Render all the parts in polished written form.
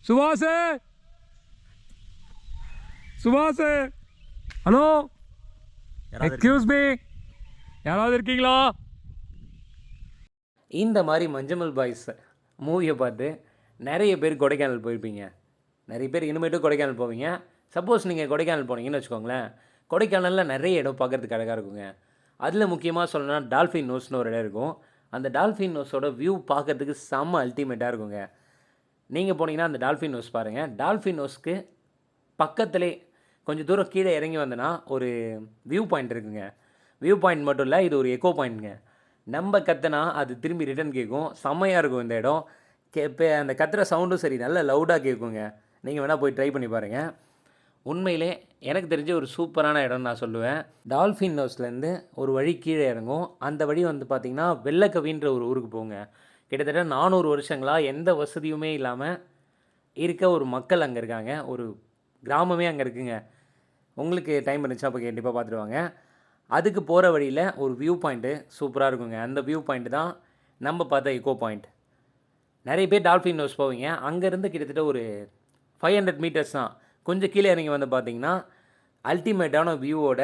Subash Subash hello excuse me, யாராவது இருக்கீங்களா? இந்த மாதிரி மஞ்சமல் பாய்ஸ் மூவியை பார்த்து நிறைய பேர் கொடைக்கானல் போயிருப்பீங்க. நிறைய பேர் இனிமேட்டும் கொடைக்கானல் போவீங்க. சப்போஸ் நீங்கள் கொடைக்கானல் போனீங்கன்னு வச்சுக்கோங்களேன், கொடைக்கானலில் நிறைய இடம் பார்க்குறதுக்கு அழகாக இருக்குங்க. அதில் முக்கியமாக சொல்லணும்னா டால்ஃபின் நோஸ்னு ஒரு இடம் இருக்கும். அந்த டால்ஃபின் நோஸோட வியூ பார்க்குறதுக்கு செம்ம அல்டிமேட்டாக இருக்குங்க. நீங்கள் போனீங்கன்னா அந்த டால்ஃபின் நோஸ் பாருங்கள். டால்ஃபின் நோஸ்க்கு பக்கத்துலேயே கொஞ்சம் தூரம் கீழே இறங்கி வந்தோன்னா ஒரு வியூ பாயிண்ட் இருக்குங்க. வியூ பாயிண்ட் மட்டும் இல்லை, இது ஒரு எக்கோ பாயிண்ட்டுங்க. நம்ம கத்துனா அது திரும்பி ரிட்டன் கேட்கும். செம்மையாக இருக்கும் இந்த இடம். இப்போ அந்த கத்துற சவுண்டும் சரி நல்ல லவுடாக கேட்குங்க. நீங்கள் வேணால் போய் ட்ரை பண்ணி பாருங்கள். உண்மையிலே எனக்கு தெரிஞ்ச ஒரு சூப்பரான இடம்னு நான் சொல்லுவேன். டால்ஃபின் நோஸ்லேருந்து ஒரு வழி கீழே இறங்கும். அந்த வழி வந்து பார்த்திங்கன்னா வெள்ளக்கவின்ற ஒரு ஊருக்கு போங்க. கிட்டத்தட்ட 400 வருஷங்களாக எந்த வசதியுமே இல்லாமல் இருக்க ஒரு மக்கள் அங்கே இருக்காங்க. ஒரு கிராமமே அங்கே இருக்குங்க. உங்களுக்கு டைம் இருந்துச்சுன்னா அப்போ கண்டிப்பாக பார்த்துடுவாங்க. அதுக்கு போகிற வழியில் ஒரு வியூ பாயிண்ட்டு சூப்பராக இருக்குங்க. அந்த வியூ பாயிண்ட் தான் நம்ம பார்த்த எக்கோ பாயிண்ட். நிறைய பேர் டால்ஃபின் நோஸ் போவீங்க. அங்கேருந்து கிட்டத்தட்ட ஒரு 500 மீட்டர்ஸ் தான். கொஞ்சம் கீழே இறங்கி வந்து பார்த்திங்கன்னா அல்டிமேட்டான வியூவோட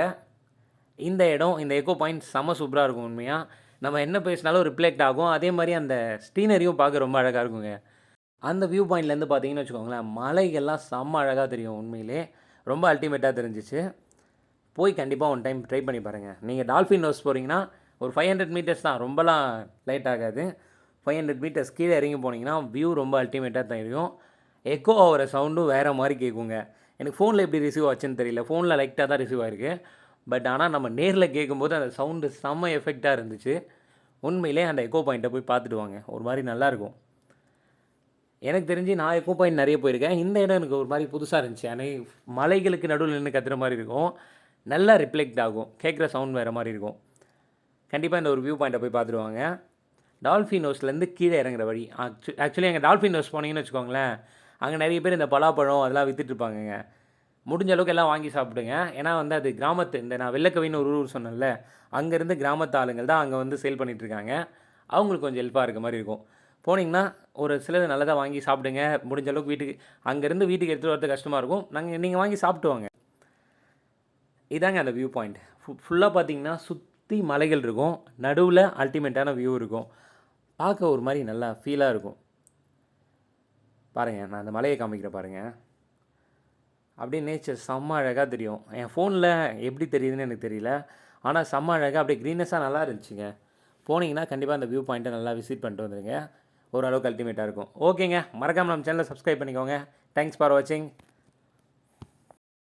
இந்த இடம், இந்த எக்கோ பாயிண்ட் செம்ம சூப்பராக இருக்கும். உண்மையாக நம்ம என்ன பேசினாலும் ரிஃப்ளெக்ட் ஆகும். அதே மாதிரி அந்த ஸ்டீனரியும் பார்க்க ரொம்ப அழகாக இருக்குங்க. அந்த வியூ பாயிண்ட்லேருந்து பார்த்தீங்கன்னு வச்சுக்கோங்களேன், மலைகள்லாம் செம்ம அழகாக தெரியும். உண்மையிலே ரொம்ப அல்டிமேட்டாக தெரிஞ்சிச்சு. போய் கண்டிப்பாக ஒன் டைம் ட்ரை பண்ணி பாருங்கள். நீங்கள் டால்ஃபின் நோஸ் போகிறீங்கன்னா ஒரு 500 மீட்டர்ஸ் தான், ரொம்பலாம் லைட் ஆகாது. 500 மீட்டர்ஸ் கீழே இறங்கி போனீங்கன்னா வியூ ரொம்ப அல்டிமேட்டாக தெரியும். எக்கோ ஆகிற சவுண்டும் வேறு மாதிரி கேட்குங்க. எனக்கு ஃபோனில் எப்படி ரிசீவ் ஆச்சுன்னு தெரியல. ஃபோனில் லைட்டாக தான் ரிசீவ் ஆகிருக்கு. பட் ஆனால் நம்ம நேரில் கேட்கும்போது அந்த சவுண்டு செம்ம எஃபெக்டாக இருந்துச்சு. உண்மையிலே அந்த எக்கோ பாயிண்ட்டை போய் பார்த்துட்டு வாங்க. ஒரு மாதிரி நல்லாயிருக்கும். எனக்கு தெரிஞ்சு நான் எக்கோ பாயிண்ட் நிறைய போயிருக்கேன். இந்த இடம் எனக்கு ஒரு மாதிரி புதுசாக இருந்துச்சு. எனக்கு மலைகளுக்கு நடுவில் நின்று கத்துற மாதிரி இருக்கும். நல்லா ரிஃப்ளெக்ட் ஆகும். கேட்குற சவுண்ட் வேறு மாதிரி இருக்கும். கண்டிப்பாக இந்த ஒரு வியூ பாயிண்ட்டை போய் பார்த்துருவாங்க. டால்ஃபின் ஹவுஸ்லேருந்து கீழே இறங்குற வழி. ஆக்சுவலி எங்கள் டால்ஃபின் ஹவுஸ் போனீங்கன்னு வச்சுக்கோங்களேன், அங்கே நிறைய பேர் இந்த பலாப்பழம் அதெல்லாம் விற்றுட்ருப்பாங்கங்க. முடிஞ்ச அளவுக்கு எல்லாம் வாங்கி சாப்பிடுங்க. ஏன்னா வந்து அது கிராமத்து, இந்த நான் வெள்ளக்கவின்னு ஒரு ஊர் சொன்னேன்ல, அங்கேருந்து கிராமத்து ஆளுங்கள் தான் அங்கே வந்து சேல் பண்ணிகிட்ருக்காங்க. அவங்களுக்கு கொஞ்சம் ஹெல்ப்பாக இருக்க மாதிரி இருக்கும். போனீங்கன்னா ஒரு சிலது நல்லதாக வாங்கி சாப்பிடுங்க. முடிஞ்ச அளவுக்கு வீட்டுக்கு அங்கேருந்து வீட்டுக்கு எடுத்துகிட்டு வரது கஷ்டமாக இருக்கும். நீங்கள் வாங்கி சாப்பிட்டு வாங்க. இதாங்க அந்த வியூ பாயிண்ட். ஃபுல்லாக பார்த்தீங்கன்னா சுற்றி மலைகள் இருக்கும். நடுவில் அல்டிமேட்டான வியூ இருக்கும். பார்க்க ஒரு மாதிரி நல்லா ஃபீலாக இருக்கும். பாருங்கள், நான் அந்த மலையை காமிக்கிறேன் பாருங்கள். அப்படியே நேச்சர் செம்ம அழகாக தெரியும். என் ஃபோனில் எப்படி தெரியுதுன்னு எனக்கு தெரியல. ஆனால் செம்ம அழகாக அப்படியே க்ரீனஸாக நல்லா இருந்துச்சுங்க. போனீங்கன்னா கண்டிப்பாக அந்த வியூ பாயிண்ட்டை நல்லா விசிட் பண்ணிட்டு வந்துடுங்க. ஓரளவுக்கு அல்டிமேட்டாக இருக்கும். ஓகேங்க, மறக்காமல் நம்ம சேனலை சப்ஸ்கிரைப் பண்ணிக்கோங்க. தேங்க்ஸ் ஃபார் வாட்சிங்.